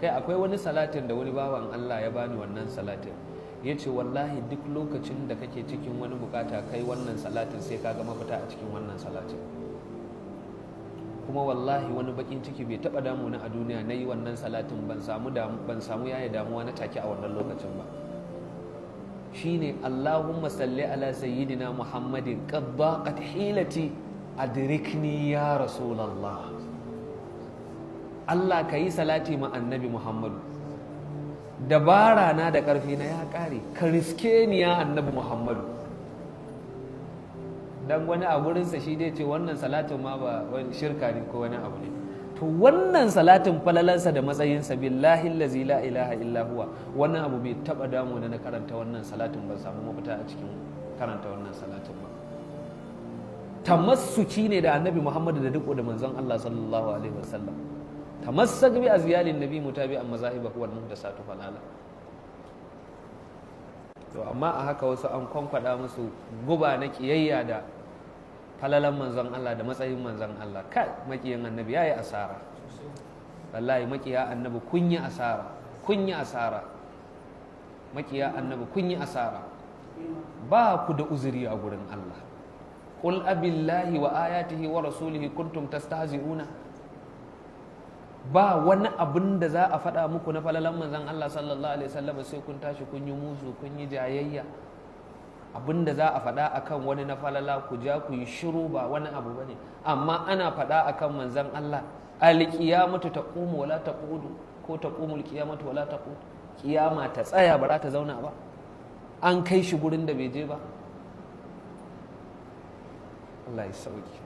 kai akwai wani salatin da wani bawan Allah ya bani wannan salatin, ya ce wallahi duk lokacin da kake cikin wani bukata kai wannan salatin sai ka ga mafita a cikin wannan salatin. Kuma wallahi wani bakin ciki bai taba damu na a duniya na yi wannan salatin ban samu yaya damuwa na take a wannan lokacin ba. Shine Allahumma salli ala sayyidina Muhammadin qad daqat hilati adrikni ya Rasulallah. Allah ka yi salati ma annabi Muhammadu, dabara na da ƙarfi na ya ƙare, ka riske ni ya annabi Muhammadu. Dan wani a gurinsa shi dai ce wannan salatin ma ba wani shirka ne ko wani abu ne. To wannan salatin falalansa da matsayinsa billahi allazi la ilaha illa huwa, wannan abu bai taba damu na karanta wannan salatin ban samu mafita a cikin karanta wannan salatin ba. Tamassuki ne da annabi Muhammadu da duk da manzon Allah sallallahu alaihi wasallam. Tamassak bi azyalin nabi mutabi'an mazahibahu wal muhdasatu falala. To amma a haka wasu an kwankwada musu guba na kiyayya da falalan manzon Allah da matsayin manzon Allah. Kai makiyin annabi yayi asara. Wallahi makiya annabi kun yi asara. Kun yi asara. Makiya annabi kun yi asara. Ba ku da uzuri a gurin Allah. Qul abillahi wa ayatihi wa rasulihi kuntum tastahzi'una. Ba wani abin da za a faɗa muku na falalan manzon Allah sallallahu alaihi wasallam sai kun tashi kun yi musu, kun yi jayayya. Abin da za a faɗa akan wani na falala ku ja ku yi shiru ba wani abu bane, amma ana faɗa akan manzon Allah alqiyamatu taqumu wala taqudu ko taqumul qiyamatu wala taqud, kiyama ta tsaya ba za ta zauna ba, an kai shi gurin da bai je ba. Allah ya sauki.